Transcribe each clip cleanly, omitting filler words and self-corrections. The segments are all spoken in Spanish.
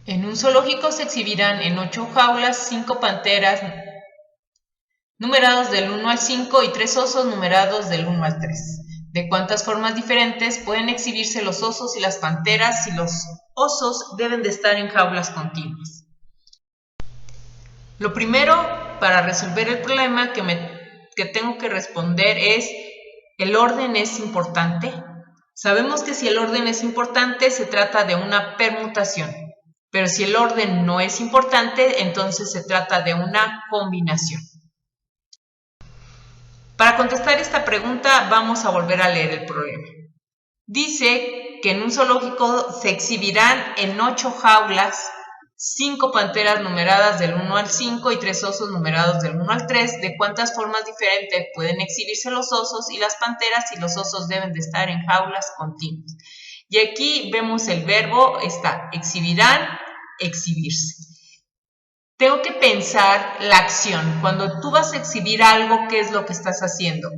En un zoológico se exhibirán en 8 jaulas 5 panteras numerados del 1 al 5 y 3 osos numerados del 1 al 3. ¿De cuántas formas diferentes pueden exhibirse los osos y las panteras si los osos deben de estar en jaulas continuas? Lo primero para resolver el problema que tengo que responder es: ¿el orden es importante? Sabemos que si el orden es importante se trata de una permutación, pero si el orden no es importante, entonces se trata de una combinación. Para contestar esta pregunta vamos a volver a leer el problema. Dice que en un zoológico se exhibirán en 8 jaulas 5 panteras numeradas del 1 al 5 y 3 osos numerados del 1 al 3. ¿De cuántas formas diferentes pueden exhibirse los osos y las panteras si los osos deben de estar en jaulas continuas? Y aquí vemos el verbo está exhibirán, exhibirse. Tengo que pensar la acción. Cuando tú vas a exhibir algo, ¿qué es lo que estás haciendo?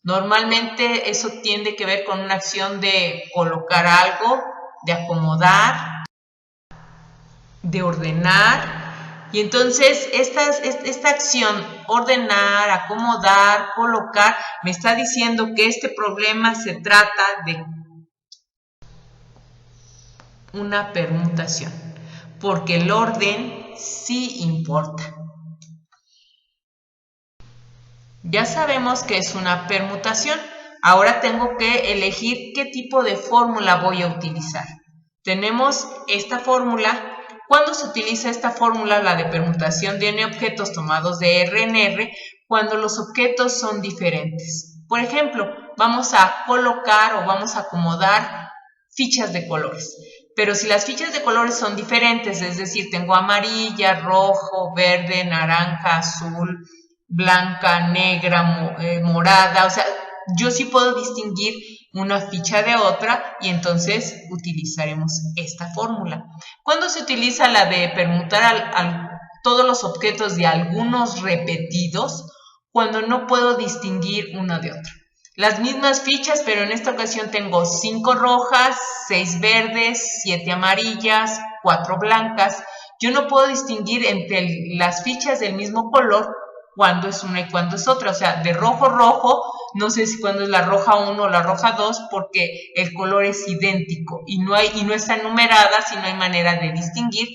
Normalmente eso tiene que ver con una acción de colocar algo, de acomodar, de ordenar. Y entonces esta acción, ordenar, acomodar, colocar, me está diciendo que este problema se trata de una permutación, porque el orden sí importa. Ya sabemos que es una permutación. Ahora tengo que elegir qué tipo de fórmula voy a utilizar. Tenemos esta fórmula. ¿Cuándo se utiliza esta fórmula, la de permutación de n objetos tomados de R en R? Cuando los objetos son diferentes. Por ejemplo, vamos a colocar o vamos a acomodar fichas de colores. Pero si las fichas de colores son diferentes, es decir, tengo amarilla, rojo, verde, naranja, azul, blanca, negra, morada, o sea, yo sí puedo distinguir una ficha de otra y entonces utilizaremos esta fórmula. ¿Cuándo se utiliza la de permutar todos los objetos de algunos repetidos? Cuando no puedo distinguir una de otra. Las mismas fichas, pero en esta ocasión tengo 5 rojas, 6 verdes, 7 amarillas, 4 blancas. Yo no puedo distinguir entre las fichas del mismo color cuándo es una y cuándo es otra. O sea, de rojo, rojo, no sé si cuándo es la roja 1 o la roja 2, porque el color es idéntico y no está numerada, si no hay manera de distinguir.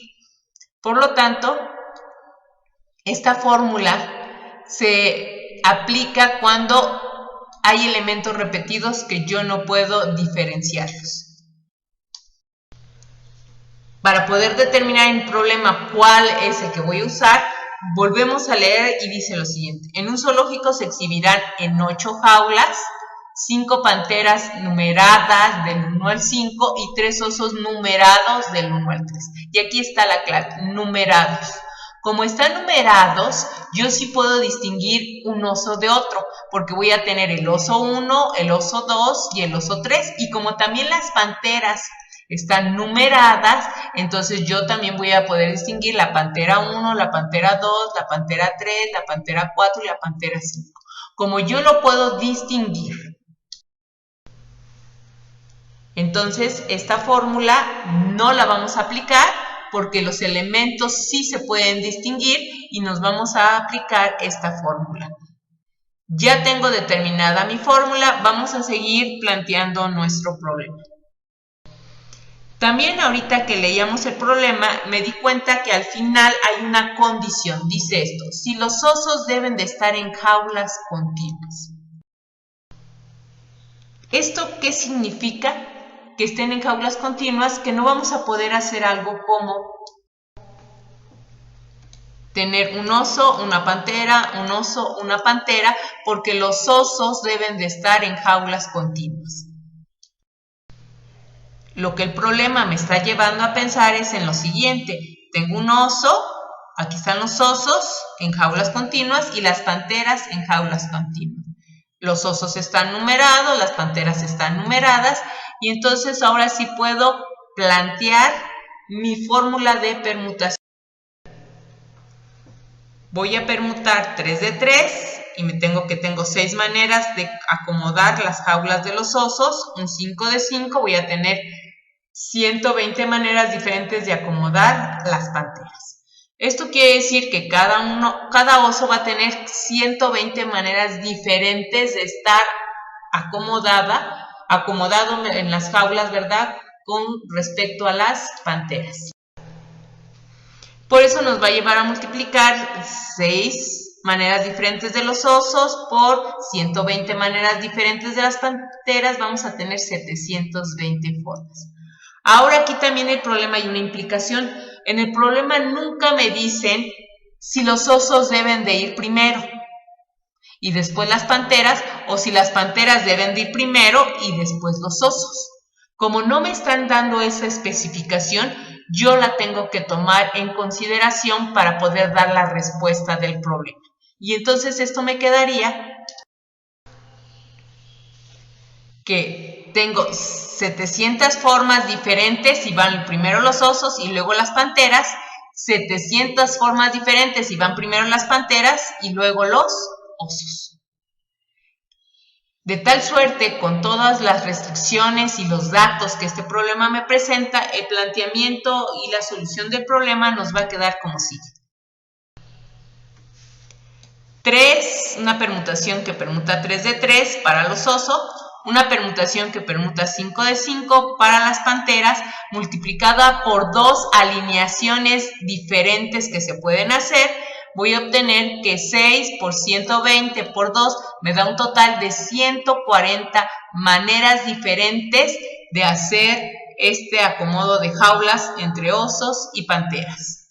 Por lo tanto, esta fórmula se aplica cuando hay elementos repetidos que yo no puedo diferenciarlos. Para poder determinar en el problema cuál es el que voy a usar, volvemos a leer y dice lo siguiente. En un zoológico se exhibirán en 8 jaulas 5 panteras numeradas del 1 al 5 y 3 osos numerados del 1 al 3. Y aquí está la clave, numerados. Como están numerados, yo sí puedo distinguir un oso de otro, porque voy a tener el oso 1, el oso 2 y el oso 3. Y como también las panteras están numeradas, entonces yo también voy a poder distinguir la pantera 1, la pantera 2, la pantera 3, la pantera 4 y la pantera 5. Como yo lo puedo distinguir, entonces esta fórmula no la vamos a aplicar, porque los elementos sí se pueden distinguir y nos vamos a aplicar esta fórmula. Ya tengo determinada mi fórmula, vamos a seguir planteando nuestro problema. También ahorita que leíamos el problema me di cuenta que al final hay una condición, dice esto: si los osos deben de estar en jaulas continuas. ¿Esto qué significa? Que estén en jaulas continuas, que no vamos a poder hacer algo como tener un oso, una pantera, un oso, una pantera, porque los osos deben de estar en jaulas continuas. Lo que el problema me está llevando a pensar es en lo siguiente: tengo un oso, aquí están los osos en jaulas continuas y las panteras en jaulas continuas. Los osos están numerados, las panteras están numeradas, y entonces ahora sí puedo plantear mi fórmula de permutación. Voy a permutar 3 de 3 y tengo 6 maneras de acomodar las jaulas de los osos. Un 5 de 5, voy a tener 120 maneras diferentes de acomodar las panteras. Esto quiere decir que cada oso va a tener 120 maneras diferentes de estar acomodado en las jaulas, ¿verdad?, con respecto a las panteras. Por eso nos va a llevar a multiplicar 6 maneras diferentes de los osos por 120 maneras diferentes de las panteras. Vamos a tener 720 formas. Ahora aquí también el problema hay una implicación. En el problema nunca me dicen si los osos deben de ir primero y después las panteras, o si las panteras deben de ir primero y después los osos. Como no me están dando esa especificación, yo la tengo que tomar en consideración para poder dar la respuesta del problema. Y entonces esto me quedaría que tengo 700 formas diferentes y van primero los osos y luego las panteras, 700 formas diferentes y van primero las panteras y luego los osos. De tal suerte, con todas las restricciones y los datos que este problema me presenta, el planteamiento y la solución del problema nos va a quedar como sigue. 3, una permutación que permuta 3 de 3 para los osos, una permutación que permuta 5 de 5 para las panteras, multiplicada por 2 alineaciones diferentes que se pueden hacer. Voy a obtener que 6 por 120 por 2 me da un total de 140 maneras diferentes de hacer este acomodo de jaulas entre osos y panteras.